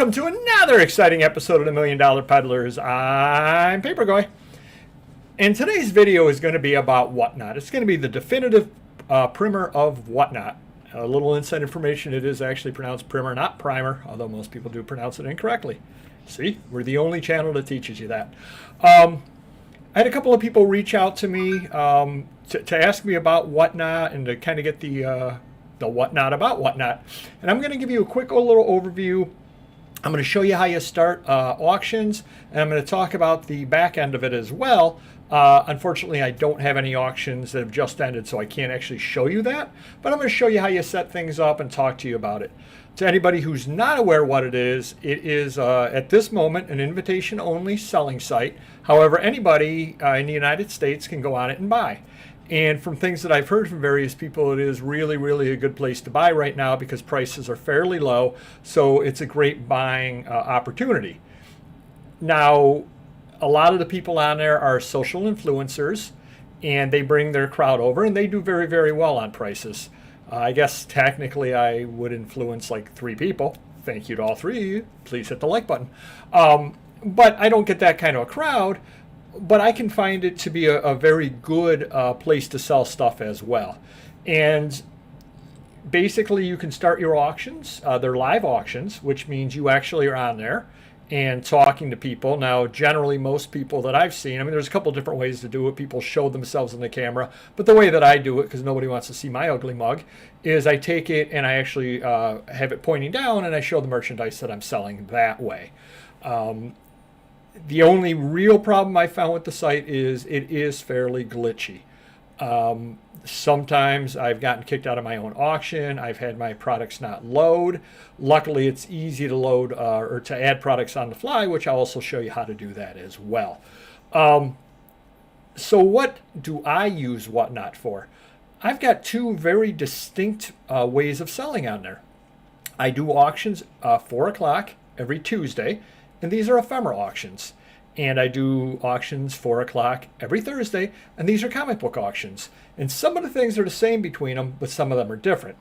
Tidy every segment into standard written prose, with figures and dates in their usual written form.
welcome to another exciting episode of the Million Dollar Peddlers. I'm Papergoy, and today's video is going to be about Whatnot. It's going to be the definitive primer of Whatnot. A little inside information, it is actually pronounced primer, not primer, although most people do pronounce it incorrectly. See, we're the only channel that teaches you that. I had a couple of people reach out to me to ask me about Whatnot and to kind of get the Whatnot about Whatnot. And I'm going to give you a quick little overview. I'm going to show you how you start auctions, and I'm going to talk about the back end of it as well. Unfortunately, I don't have any auctions that have just ended, so I can't actually show you that. But I'm going to show you how you set things up and talk to you about it. To anybody who's not aware what it is at this moment an invitation-only selling site. However, anybody in the United States can go on it and buy. And from things that I've heard from various people, it is really, really a good place to buy right now because prices are fairly low. So it's a great buying opportunity. Now, a lot of the people on there are social influencers, and they bring their crowd over, and they do very, very well on prices. I guess technically I would influence like 3 people. Thank you to all 3. Please hit the like button. But I don't get that kind of a crowd. But I can find it to be a very good place to sell stuff as well. And basically you can start your auctions. They're live auctions, which means you actually are on there and talking to people. Now, generally most people that I've seen, I mean, there's a couple different ways to do it. People show themselves in the camera. But the way that I do it, because nobody wants to see my ugly mug, is I take it and I actually have it pointing down and I show the merchandise that I'm selling that way. The only real problem I found with the site is it is fairly glitchy. Sometimes I've gotten kicked out of my own auction. I've had my products not load. Luckily, it's easy to load or to add products on the fly, which I'll also show you how to do that as well. So what do I use Whatnot for? I've got 2 very distinct ways of selling on there. I do auctions 4 o'clock every Tuesday. And these are ephemera auctions. And I do auctions 4 o'clock every Thursday. And these are comic book auctions. And some of the things are the same between them, but some of them are different.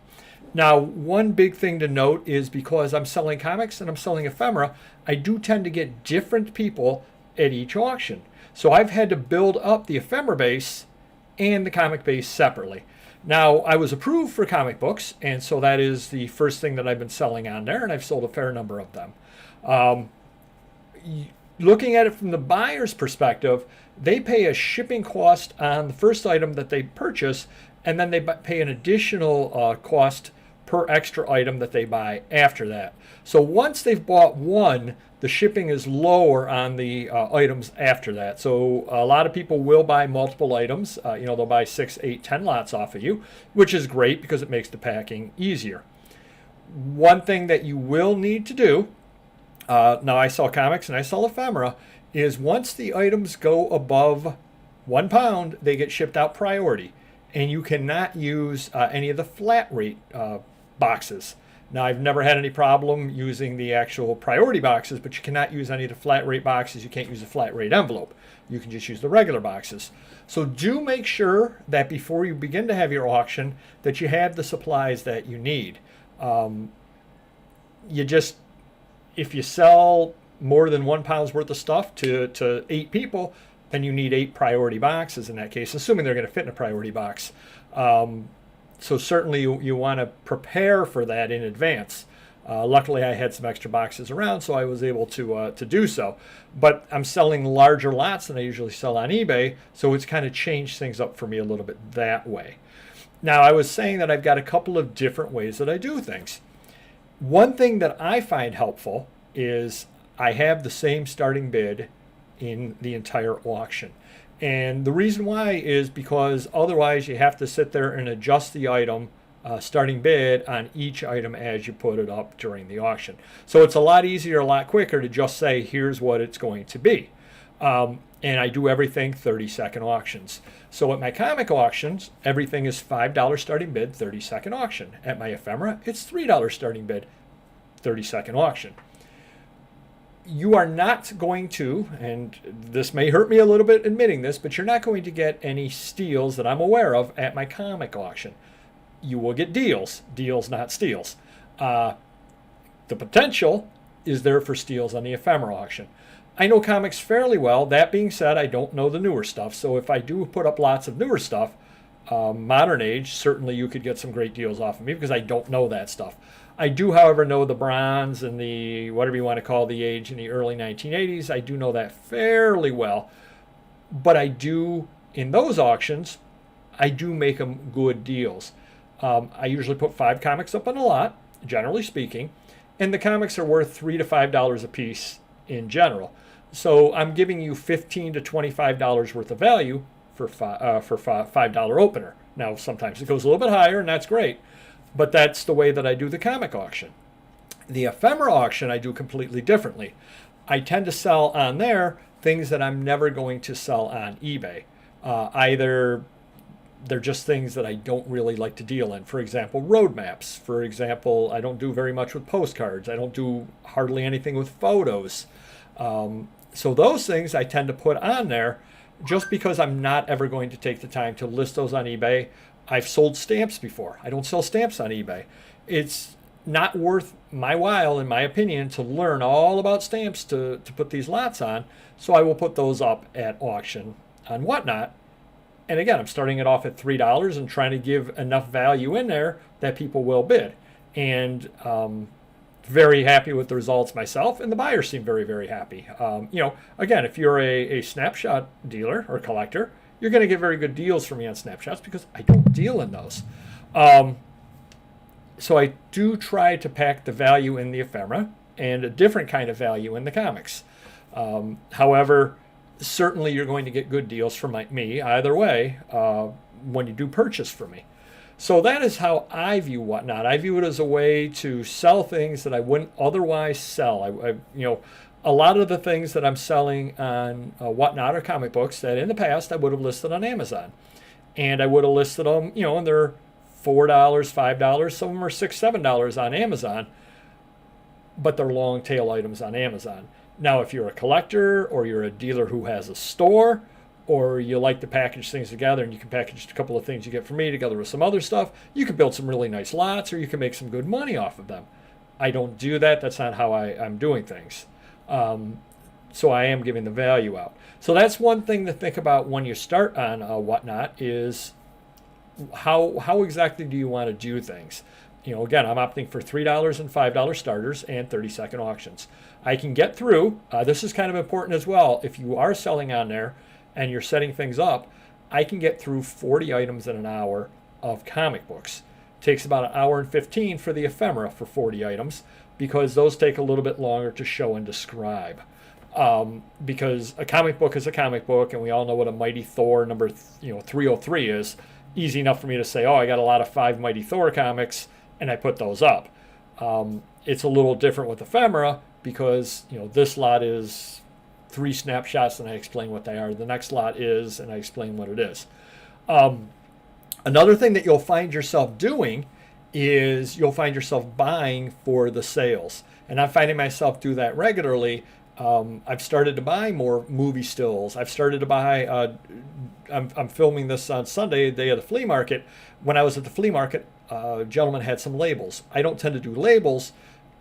Now, one big thing to note is because I'm selling comics and I'm selling ephemera, I do tend to get different people at each auction. So I've had to build up the ephemera base and the comic base separately. Now, I was approved for comic books, and so that is the first thing that I've been selling on there, and I've sold a fair number of them. Looking at it from the buyer's perspective, they pay a shipping cost on the first item that they purchase, and then they pay an additional cost per extra item that they buy after that. So once they've bought one, the shipping is lower on the items after that. So a lot of people will buy multiple items. They'll buy 6, 8, 10 lots off of you, which is great because it makes the packing easier. One thing that you will need to do, now I sell comics and I sell ephemera, is once the items go above 1 pound, they get shipped out priority. And you cannot use any of the flat rate boxes. Now, I've never had any problem using the actual priority boxes, but you cannot use any of the flat rate boxes. You can't use a flat rate envelope. You can just use the regular boxes. So do make sure that before you begin to have your auction that you have the supplies that you need. If you sell more than 1 pound's worth of stuff to 8 people, then you need 8 priority boxes in that case, assuming they're going to fit in a priority box. So certainly you want to prepare for that in advance. Luckily, I had some extra boxes around, so I was able to do so. But I'm selling larger lots than I usually sell on eBay, so it's kind of changed things up for me a little bit that way. Now, I was saying that I've got a couple of different ways that I do things. One thing that I find helpful is I have the same starting bid in the entire auction. And the reason why is because otherwise you have to sit there and adjust the item starting bid on each item as you put it up during the auction. So it's a lot easier, a lot quicker to just say, here's what it's going to be. And I do everything 30-second auctions. So at my comic auctions, everything is $5 starting bid, 30-second auction. At my ephemera, it's $3 starting bid, 30-second auction. You are not going to, and this may hurt me a little bit admitting this, but you're not going to get any steals that I'm aware of at my comic auction. You will get deals, not steals. The potential is there for steals on the ephemera auction. I know comics fairly well. That being said, I don't know the newer stuff. So if I do put up lots of newer stuff, modern age, certainly you could get some great deals off of me because I don't know that stuff. I do, however, know the bronze and the, whatever you want to call the age in the early 1980s. I do know that fairly well. But I do, in those auctions, I do make them good deals. I usually put 5 comics up on a lot, generally speaking, and the comics are worth $3 to $5 a piece in general. So I'm giving you $15 to $25 worth of value for $5 opener. Now, sometimes it goes a little bit higher, and that's great, but that's the way that I do the comic auction. The ephemera auction I do completely differently. I tend to sell on there things that I'm never going to sell on eBay. Either they're just things that I don't really like to deal in. For example, road maps. For example, I don't do very much with postcards. I don't do hardly anything with photos. So those things I tend to put on there just because I'm not ever going to take the time to list those on eBay. I've sold stamps before. I don't sell stamps on eBay. It's not worth my while, in my opinion, to learn all about stamps to put these lots on. So I will put those up at auction on Whatnot. And again, I'm starting it off at $3 and trying to give enough value in there that people will bid. And very happy with the results myself, and the buyers seem very, very happy. Again, if you're a snapshot dealer or collector, you're going to get very good deals from me on snapshots because I don't deal in those. So I do try to pack the value in the ephemera and a different kind of value in the comics. However, certainly you're going to get good deals from me either way when you do purchase from me. So that is how I view Whatnot. I view it as a way to sell things that I wouldn't otherwise sell. A lot of the things that I'm selling on Whatnot are comic books that in the past I would have listed on Amazon. And I would have listed them, and they're $4, $5. Some of them are $6, $7 on Amazon. But they're long tail items on Amazon. Now, if you're a collector or you're a dealer who has a store, or you like to package things together and you can package a couple of things you get from me together with some other stuff, you can build some really nice lots or you can make some good money off of them. I don't do that. That's not how I'm doing things. So I am giving the value out. So that's one thing to think about when you start on Whatnot is how exactly do you want to do things? Again, I'm opting for $3 and $5 starters and 30-second auctions. I can get through, this is kind of important as well, if you are selling on there and you're setting things up, I can get through 40 items in an hour of comic books. It takes about an hour and 15 for the ephemera for 40 items because those take a little bit longer to show and describe. Because a comic book is a comic book, and we all know what a Mighty Thor number 303 is. Easy enough for me to say, I got a lot of 5 Mighty Thor comics, and I put those up. It's a little different with ephemera because this lot is 3 snapshots and I explain what they are. The next lot is, and I explain what it is. Another thing that you'll find yourself doing is you'll find yourself buying for the sales. And I'm finding myself do that regularly. I've started to buy more movie stills. I've started to buy, I'm filming this on Sunday, the day of the flea market. When I was at the flea market, a gentleman had some labels. I don't tend to do labels.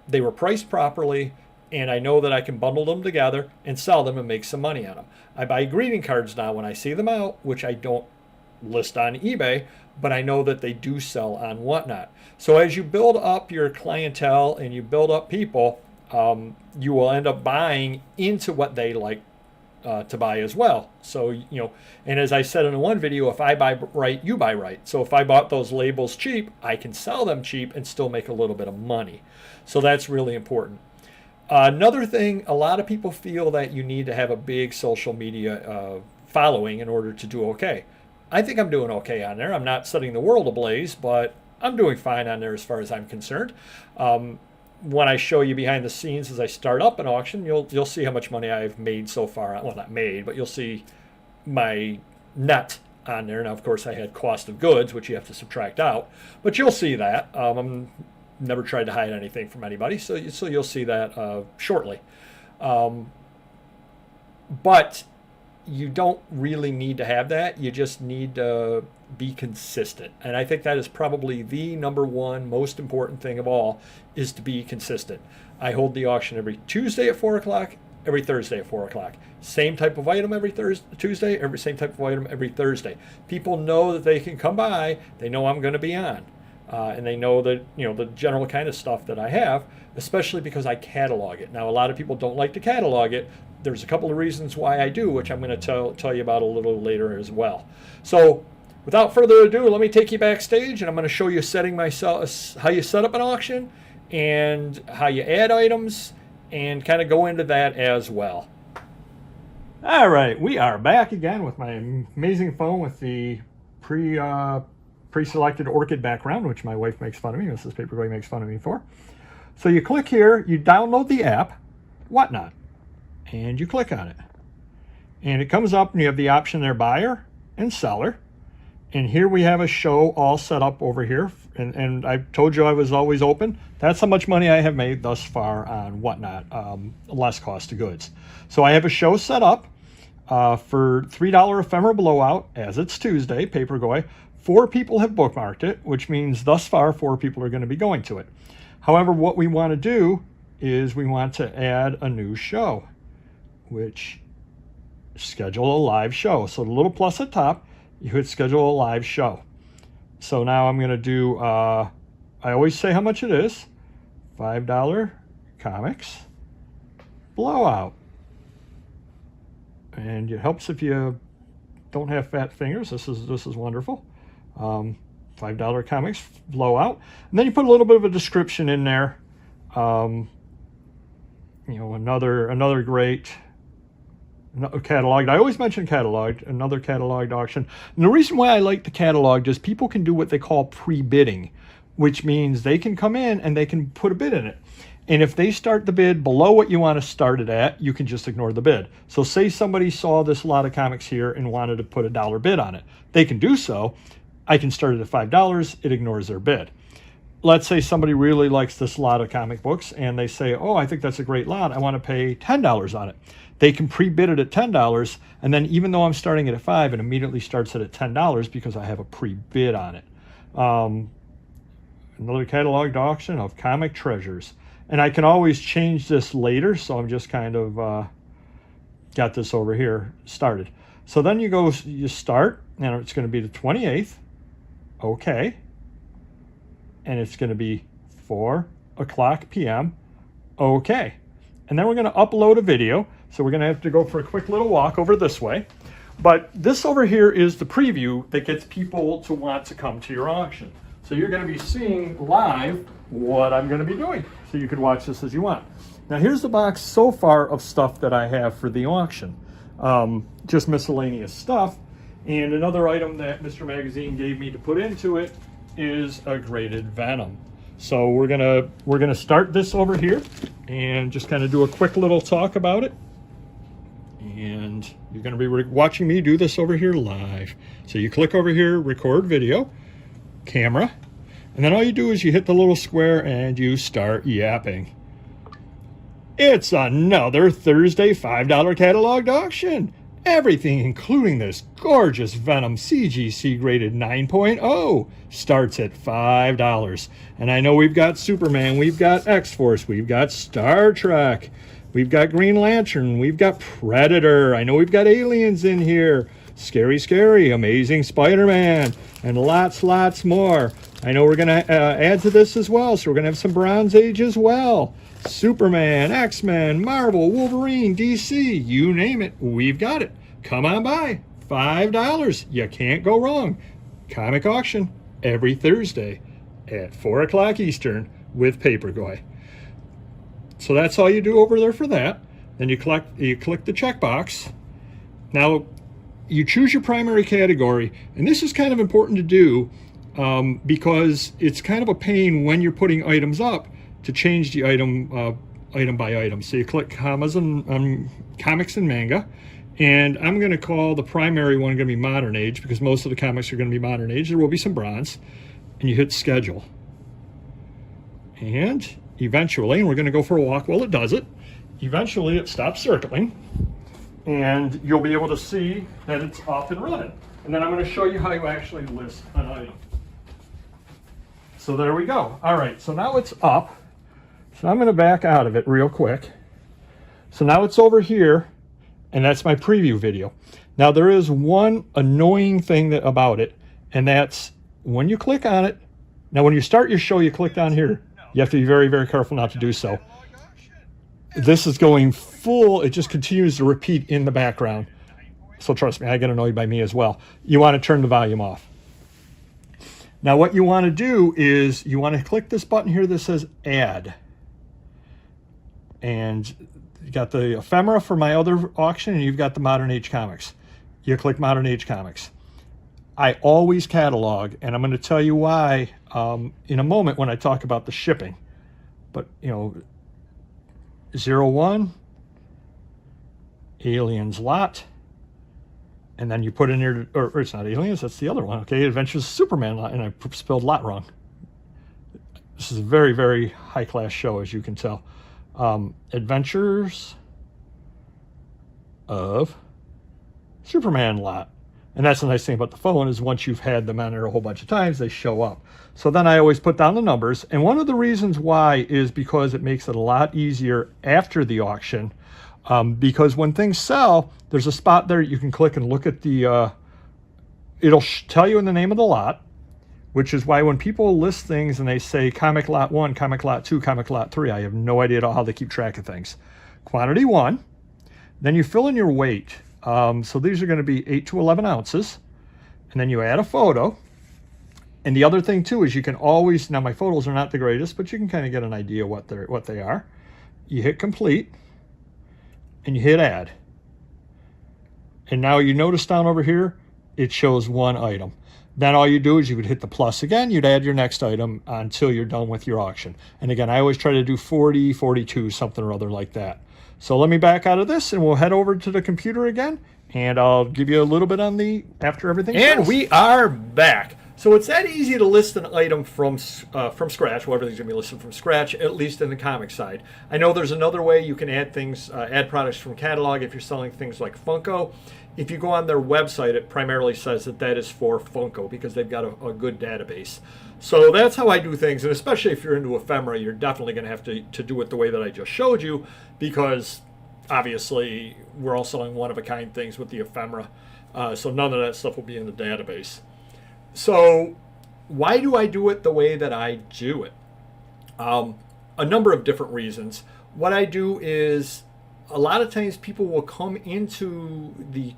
They were priced properly, and I know that I can bundle them together and sell them and make some money on them. I buy greeting cards now when I see them out, which I don't list on eBay, but I know that they do sell on Whatnot. So as you build up your clientele and you build up people, you will end up buying into what they like to buy as well. So, and as I said in one video, if I buy right, you buy right. So if I bought those labels cheap, I can sell them cheap and still make a little bit of money. So that's really important. Another thing, a lot of people feel that you need to have a big social media following in order to do okay. I think I'm doing okay on there. I'm not setting the world ablaze, but I'm doing fine on there as far as I'm concerned. When I show you behind the scenes as I start up an auction, you'll see how much money I've made so far. Well, not made, but you'll see my net on there. Now, of course, I had cost of goods, which you have to subtract out, but you'll see that. I'm never tried to hide anything from anybody, so you'll see that shortly. But you don't really need to have that. You just need to be consistent. And I think that is probably the number one most important thing of all, is to be consistent. I hold the auction every Tuesday at 4 o'clock, every Thursday at 4 o'clock. Same type of item every Tuesday, same type of item every Thursday. People know that they can come by. They know I'm going to be on. And they know that, the general kind of stuff that I have, especially because I catalog it. Now, a lot of people don't like to catalog it. There's a couple of reasons why I do, which I'm going to tell you about a little later as well. So without further ado, let me take you backstage, and I'm going to show you how you set up an auction and how you add items, and kind of go into that as well. All right, we are back again with my amazing phone with the pre-selected orchid background, which my wife makes fun of me. Mrs. Papergoy makes fun of me for. So you click here, you download the app, Whatnot, and you click on it. And it comes up and you have the option there, buyer and seller. And here we have a show all set up over here. And I told you I was always open. That's how much money I have made thus far on Whatnot, less cost of goods. So I have a show set up for $3 Ephemera Blowout, as it's Tuesday, Papergoy. 4 people have bookmarked it, which means thus far 4 people are going to be going to it. However, what we want to do is we want to add a new show, which schedule a live show. So the little plus at top, you hit schedule a live show. So now I'm going to do, I always say how much it is, $5 comics blowout. And it helps if you don't have fat fingers. This is wonderful. $5 comics blowout. And then you put a little bit of a description in there. Another great cataloged. I always mention cataloged, another cataloged auction. And the reason why I like the cataloged is people can do what they call pre-bidding, which means they can come in and they can put a bid in it. And if they start the bid below what you want to start it at, you can just ignore the bid. So say somebody saw this lot of comics here and wanted to put $1 bid on it. They can do so. I can start it at $5. It ignores their bid. Let's say somebody really likes this lot of comic books and they say, oh, I think that's a great lot. I want to pay $10 on it. They can pre-bid it at $10, and then even though I'm starting it at $5, it immediately starts it at $10 because I have a pre-bid on it. Another cataloged auction of comic treasures. And I can always change this later, so I'm just kind of got this over here started. So then you start, and it's going to be the 28th. Okay. And it's going to be 4 o'clock p.m. Okay. And then we're going to upload a video. So we're going to have to go for a quick little walk over this way. But this over here is the preview that gets people to want to come to your auction. So you're going to be seeing live what I'm going to be doing. So you can watch this as you want. Now here's the box so far of stuff that I have for the auction. Just miscellaneous stuff. And another item that Mr. Magazine gave me to put into it is a graded Venom. So we're gonna start this over here and just kind of do a quick little talk about it. And you're going to be watching me do this over here live. So you click over here, record video, camera, and then all you do is you hit the little square and you start yapping. It's another Thursday $5 cataloged auction. Everything, including this gorgeous Venom CGC graded 9.0, starts at $5. And I know we've got Superman, we've got X-Force, we've got Star Trek, we've got Green Lantern, we've got Predator, I know we've got aliens in here, Scary, Amazing Spider-Man, and lots more. I know we're going to add to this as well, so we're going to have some Bronze Age as well. Superman, X-Men, Marvel, Wolverine, DC, you name it, we've got it. Come on by, $5. You can't go wrong. Comic auction every Thursday at 4 o'clock Eastern with Papergoy. So that's all you do over there for that. Then you click the checkbox. Now, you choose your primary category, and this is kind of important to do because it's kind of a pain when you're putting items up to change the item by item. So you click comics and manga, and I'm going to call the primary one going to be modern age because most of the comics are going to be modern age. There will be some bronze, and you hit schedule. And eventually, and we're going to go for a walk while it does it, eventually it stops circling, and you'll be able to see that it's up and running. And then I'm going to show you how you actually list an item. So there we go. All right, so now it's up. So I'm going to back out of it real quick. So now it's over here, and that's my preview video. Now there is one annoying thing about it, and that's when you click on it. Now when you start your show, you click down here. You have to be very, very careful not to do so. This is going full. It just continues to repeat in the background. So trust me, I get annoyed by me as well. You want to turn the volume off. Now what you want to do is you want to click this button here that says Add. And you got the Ephemera for my other auction, and you've got the Modern Age Comics. You click Modern Age Comics. I always catalog, and I'm going to tell you why in a moment when I talk about the shipping. But, you know, 01, Aliens lot, and then you put in here, or it's not Aliens, that's the other one, okay, Adventures of Superman lot, and I spelled lot wrong. This is a very, very high-class show, as you can tell. Adventures of Superman lot. And that's the nice thing about the phone is once you've had them on there a whole bunch of times, they show up. So then I always put down the numbers. And one of the reasons why is because it makes it a lot easier after the auction. Because when things sell, there's a spot there you can click and look at the, it'll tell you in the name of the lot, which is why when people list things and they say comic lot 1, comic lot 2, comic lot 3, I have no idea how they keep track of things. Quantity 1, then you fill in your weight. So these are going to be 8 to 11 ounces, and then you add a photo. And the other thing too is you can always, now my photos are not the greatest, but you can kind of get an idea what they are. You hit complete, and you hit add. And now you notice down over here, it shows one item. Then all you do is you would hit the plus again, you'd add your next item until you're done with your auction. And again, I always try to do 40, 42, something or other like that. So let me back out of this and we'll head over to the computer again and I'll give you a little bit on the after everything. And we are back. So it's that easy to list an item from scratch. Well, everything's going to be listed from scratch, at least in the comic side. I know there's another way you can add things, add products from catalog if you're selling things like Funko. If you go on their website, it primarily says that that is for Funko because they've got a good database. So that's how I do things, and especially if you're into ephemera, you're definitely going to have to do it the way that I just showed you because obviously we're all selling one-of-a-kind things with the ephemera, so none of that stuff will be in the database. So why do I do it the way that I do it? A number of different reasons. What I do is a lot of times people will come into the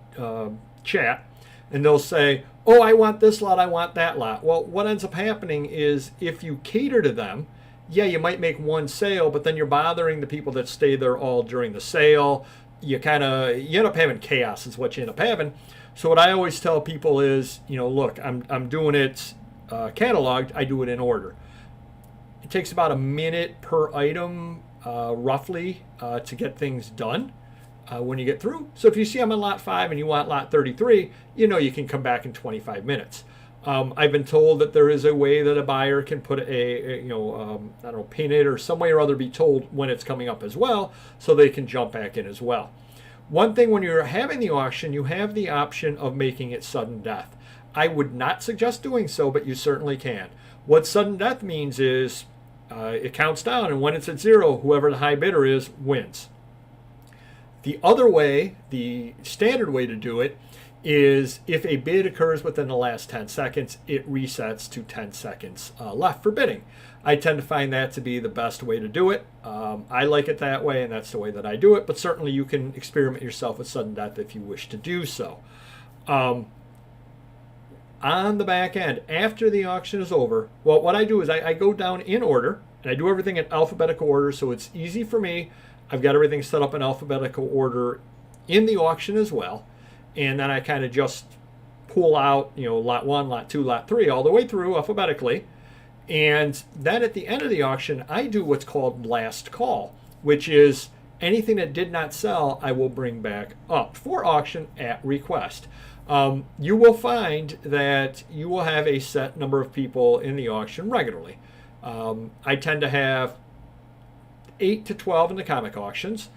chat and they'll say, oh, I want this lot, I want that lot. Well, what ends up happening is if you cater to them, yeah, you might make one sale, but then you're bothering the people that stay there all during the sale. You end up having chaos is what you end up having. So what I always tell people is, you know, look, I'm doing it cataloged, I do it in order. It takes about a minute per item, roughly, to get things done when you get through. So if you see I'm on lot 5 and you want lot 33, you know you can come back in 25 minutes. I've been told that there is a way that a buyer can put I don't know, pin it or some way or other be told when it's coming up as well, so they can jump back in as well. One thing when you're having the auction, you have the option of making it sudden death. I would not suggest doing so, but you certainly can. What sudden death means is it counts down, and when it's at 0, whoever the high bidder is wins. The other way, the standard way to do it, is if a bid occurs within the last 10 seconds, it resets to 10 seconds left for bidding. I tend to find that to be the best way to do it. I like it that way, and that's the way that I do it, but certainly you can experiment yourself with sudden death if you wish to do so. On the back end, after the auction is over, well, what I do is I go down in order, and I do everything in alphabetical order, so it's easy for me. I've got everything set up in alphabetical order in the auction as well. And then I kind of just pull out, you know, lot 1, lot 2, lot 3, all the way through alphabetically. And then at the end of the auction, I do what's called last call, which is anything that did not sell, I will bring back up for auction at request. You will find that you will have a set number of people in the auction regularly. I tend to have 8 to 12 in the comic auctions,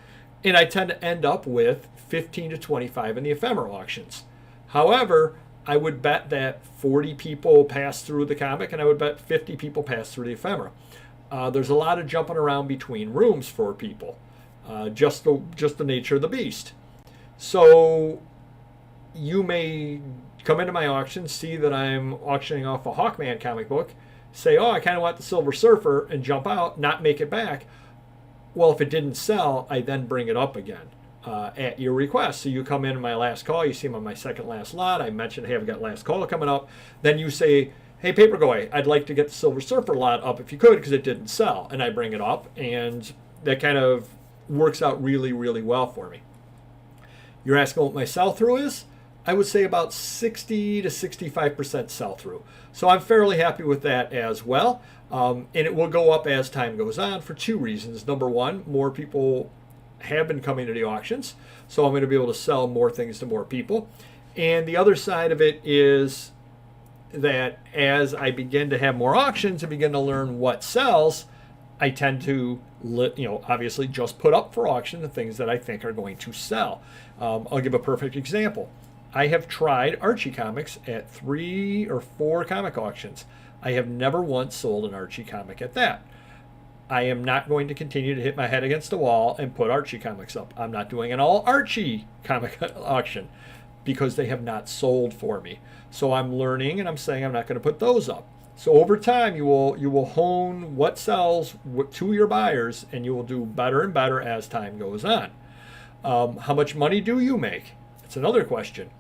and I tend to end up with 15 to 25 in the ephemera auctions. However, I would bet that 40 people pass through the comic, and I would bet 50 people pass through the ephemera. There's a lot of jumping around between rooms for people, just the nature of the beast. So you may come into my auction, see that I'm auctioning off a Hawkman comic book, say, oh, I kind of want the Silver Surfer, and jump out, not make it back. Well, if it didn't sell, I then bring it up again at your request. So you come in my last call, you see him on my second last lot. I mentioned, hey, I've got last call coming up. Then you say, hey, Papergoy, I'd like to get the Silver Surfer lot up if you could because it didn't sell. And I bring it up, and that kind of works out really, really well for me. You're asking what my sell-through is? I would say about 60 to 65% sell-through. So I'm fairly happy with that as well. And it will go up as time goes on for two reasons. Number one, more people have been coming to the auctions, so I'm going to be able to sell more things to more people. And the other side of it is that as I begin to have more auctions and begin to learn what sells, I tend to, obviously just put up for auction the things that I think are going to sell. I'll give a perfect example. I have tried Archie comics at 3 or 4 comic auctions. I have never once sold an Archie comic at that. I am not going to continue to hit my head against the wall and put Archie comics up. I'm not doing an all Archie comic auction because they have not sold for me. So I'm learning, and I'm saying I'm not going to put those up. So over time, you will hone what sells to your buyers, and you will do better and better as time goes on. How much money do you make? It's another question.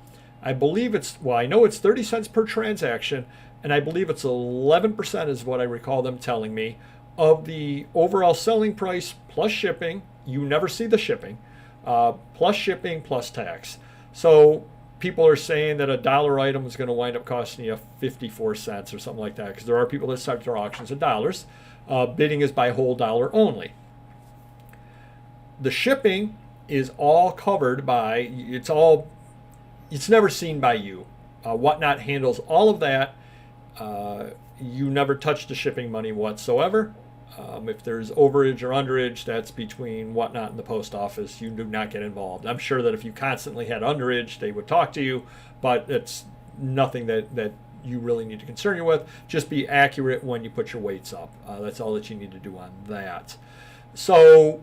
I know it's 30 cents per transaction, and I believe it's 11% is what I recall them telling me of the overall selling price plus shipping. You never see the shipping, plus shipping plus tax. So people are saying that a dollar item is going to wind up costing you 54 cents or something like that, because there are people that start their auctions at dollars. Bidding is by whole dollar only. The shipping is all covered by, it's never seen by you. Whatnot handles all of that. You never touch the shipping money whatsoever. If there's overage or underage, that's between Whatnot and the post office. You do not get involved. I'm sure that if you constantly had underage, they would talk to you, but it's nothing that you really need to concern you with. Just be accurate when you put your weights up. That's all that you need to do on that. So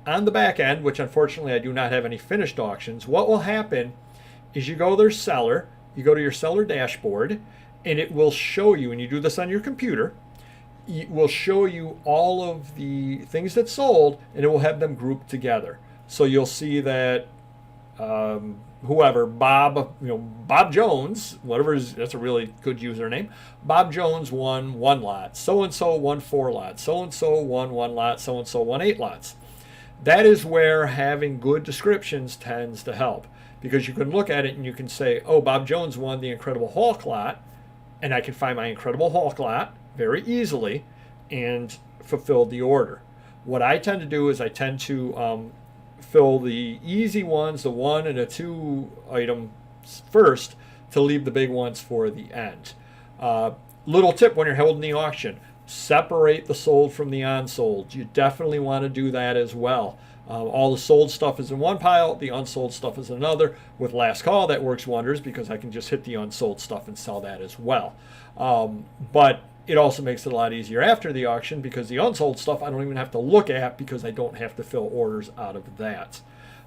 on the back end, which unfortunately I do not have any finished auctions, what will happen is you go to their seller, you go to your seller dashboard, and it will show you, and you do this on your computer, it will show you all of the things that sold, and it will have them grouped together. So you'll see that whoever, Bob Jones, that's a really good username. Bob Jones won 1 lot. So-and-so won 4 lots. So-and-so won 1 lot. So-and-so won 8 lots. That is where having good descriptions tends to help, because you can look at it and you can say, oh, Bob Jones won the Incredible Hulk lot, and I can find my Incredible Hulk lot very easily and fulfill the order. What I tend to do is I tend to fill the easy ones, the 1 and the 2 items first, to leave the big ones for the end. Little tip when you're holding the auction, separate the sold from the unsold. You definitely want to do that as well. All the sold stuff is in one pile, the unsold stuff is in another. With last call, that works wonders because I can just hit the unsold stuff and sell that as well. But it also makes it a lot easier after the auction because the unsold stuff I don't even have to look at because I don't have to fill orders out of that.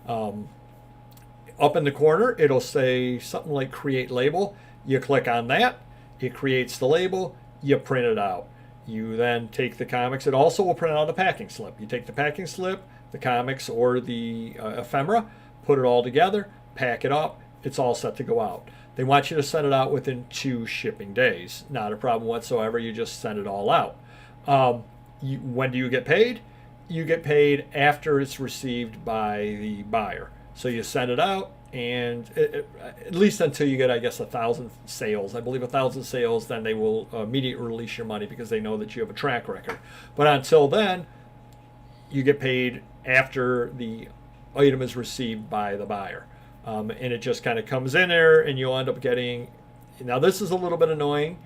Up in the corner, it'll say something like create label. You click on that, it creates the label, you print it out. You then take the comics. It also will print out a packing slip. You take the packing slip, the comics, or the ephemera, put it all together, pack it up. It's all set to go out. They want you to send it out within 2 shipping days. Not a problem whatsoever. You just send it all out. When do you get paid? You get paid after it's received by the buyer. So you send it out, and at least until you get, I guess, 1,000 sales. I believe 1,000 sales, then they will immediately release your money because they know that you have a track record. But until then, you get paid after the item is received by the buyer. And it just kind of comes in there, and you'll end up getting, now this is a little bit annoying.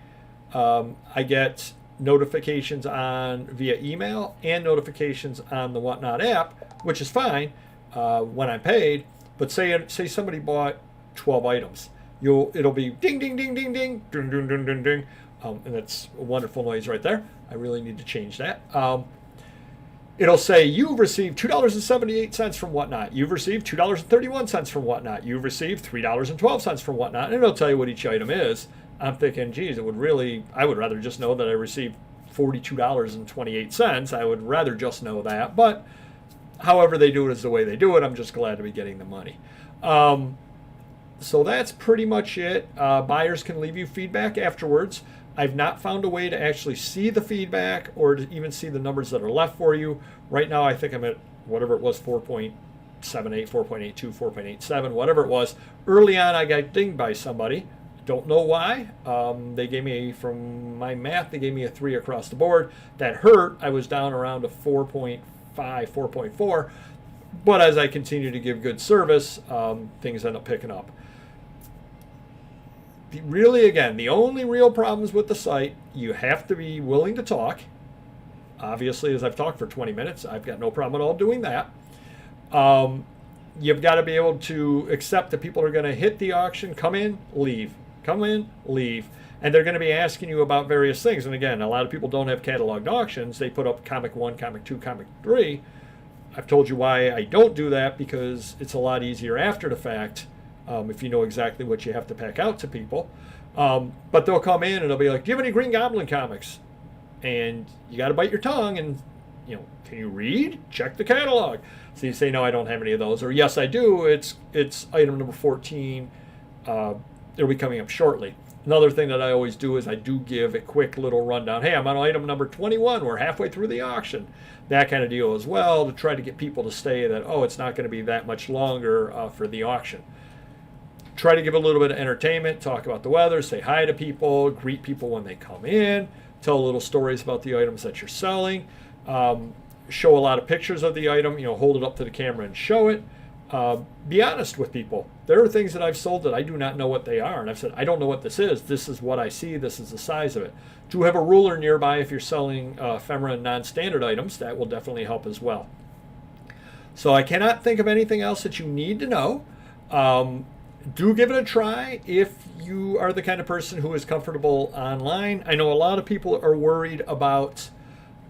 I get notifications via email and notifications on the Whatnot app, which is fine when I'm paid. But say somebody bought 12 items. It'll be ding, ding, ding, ding, ding, ding, ding, ding, ding, ding. And that's a wonderful noise right there. I really need to change that. It'll say you've received $2.78 from Whatnot. You've received $2.31 from Whatnot. You've received $3.12 from Whatnot. And it'll tell you what each item is. I'm thinking, geez, I would rather just know that I received $42.28. I would rather just know that. But however they do it is the way they do it. I'm just glad to be getting the money. So that's pretty much it. Buyers can leave you feedback afterwards. I've not found a way to actually see the feedback or to even see the numbers that are left for you. Right now, I think I'm at whatever it was, 4.78, 4.82, 4.87, whatever it was. Early on, I got dinged by somebody. Don't know why. They gave me, from my math, they gave me a 3 across the board. That hurt. I was down around a 4.5, 4.4. But as I continue to give good service, things end up picking up. Really, again, the only real problems with the site, you have to be willing to talk. Obviously, as I've talked for 20 minutes, I've got no problem at all doing that. You've got to be able to accept that people are going to hit the auction, come in, leave, come in, leave. And they're going to be asking you about various things. And again, a lot of people don't have cataloged auctions. They put up comic 1, comic 2, comic 3. I've told you why I don't do that, because it's a lot easier after the fact. If you know exactly what you have to pack out to people. But they'll come in and they'll be like, do you have any Green Goblin comics? And you got to bite your tongue and, can you read? Check the catalog. So you say, no, I don't have any of those. Or yes, I do. It's item number 14. It'll be coming up shortly. Another thing that I always do is I do give a quick little rundown. Hey, I'm on item number 21. We're halfway through the auction. That kind of deal as well, to try to get people to stay that, it's not going to be that much longer for the auction. Try to give a little bit of entertainment, talk about the weather, say hi to people, greet people when they come in, tell little stories about the items that you're selling, show a lot of pictures of the item, hold it up to the camera and show it. Be honest with people. There are things that I've sold that I do not know what they are, and I've said, I don't know what this is. This is what I see. This is the size of it. Do have a ruler nearby if you're selling ephemera and non-standard items. That will definitely help as well. So I cannot think of anything else that you need to know. Do give it a try if you are the kind of person who is comfortable online. I know a lot of people are worried about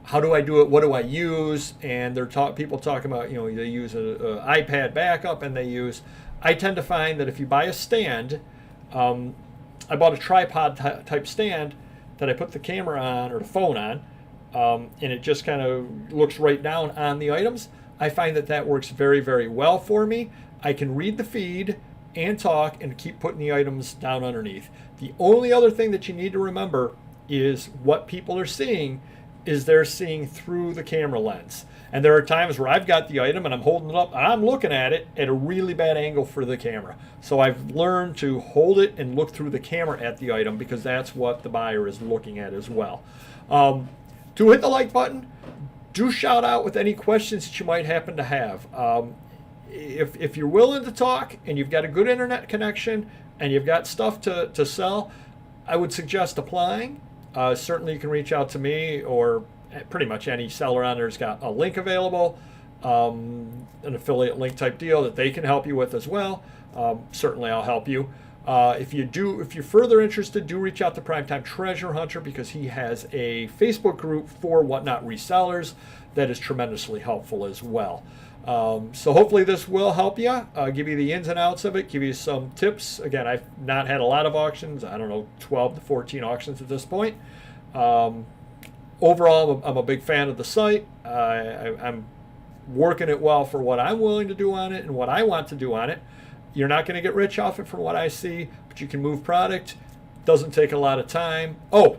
how do I do it, what do I use, and people talking about, they use an iPad backup, and I tend to find that if you buy a stand, I bought a tripod type stand that I put the camera on, or the phone on, and it just kind of looks right down on the items. I find that works very, very well for me. I can read the feed and talk and keep putting the items down underneath. The only other thing that you need to remember is what people are seeing is they're seeing through the camera lens. And there are times where I've got the item and I'm holding it up and I'm looking at it at a really bad angle for the camera. So I've learned to hold it and look through the camera at the item, because that's what the buyer is looking at as well. Do hit the like button. Do shout out with any questions that you might happen to have. If you're willing to talk and you've got a good internet connection and you've got stuff to sell, I would suggest applying. Certainly you can reach out to me, or pretty much any seller on there's got a link available, an affiliate link type deal that they can help you with as well. Certainly I'll help you. If you're further interested, do reach out to Primetime Treasure Hunter, because he has a Facebook group for Whatnot resellers that is tremendously helpful as well. So hopefully this will help you, give you the ins and outs of it, give you some tips. Again, I've not had a lot of auctions. I don't know, 12 to 14 auctions at this point. Overall, I'm a big fan of the site. I'm working it well for what I'm willing to do on it and what I want to do on it. You're not going to get rich off it from what I see, but you can move product. Doesn't take a lot of time. Oh,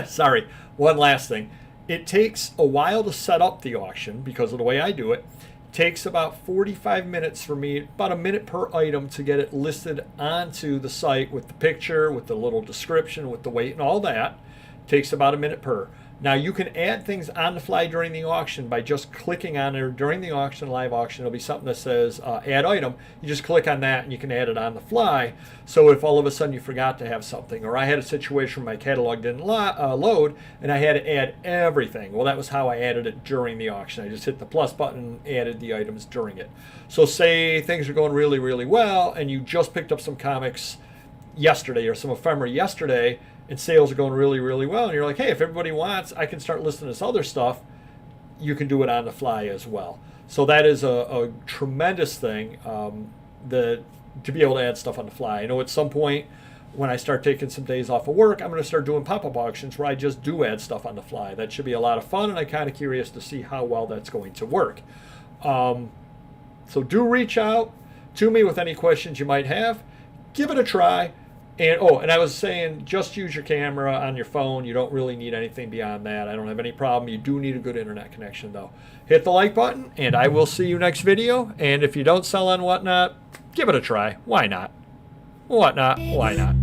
sorry, one last thing. It takes a while to set up the auction because of the way I do it. It takes about 45 minutes for me, about a minute per item, to get it listed onto the site with the picture, with the little description, with the weight and all that. It takes about a minute per. Now you can add things on the fly during the auction by just clicking on it during the auction, live auction. It'll be something that says add item. You just click on that and you can add it on the fly. So if all of a sudden you forgot to have something, or I had a situation where my catalog didn't load and I had to add everything. Well, that was how I added it during the auction. I just hit the plus button and added the items during it. So say things are going really, really well and you just picked up some comics yesterday or some ephemera yesterday, and sales are going really, really well, and you're like, hey, if everybody wants, I can start listing this other stuff. You can do it on the fly as well. So that is a tremendous thing, to be able to add stuff on the fly. I know at some point when I start taking some days off of work, I'm going to start doing pop-up auctions where I just do add stuff on the fly. That should be a lot of fun, and I'm kind of curious to see how well that's going to work. So do reach out to me with any questions you might have. Give it a try. And I was saying, just use your camera on your phone. You don't really need anything beyond that. I don't have any problem. You do need a good internet connection, though. Hit the like button, and I will see you next video. And if you don't sell on Whatnot, give it a try. Why not? Whatnot? Why not?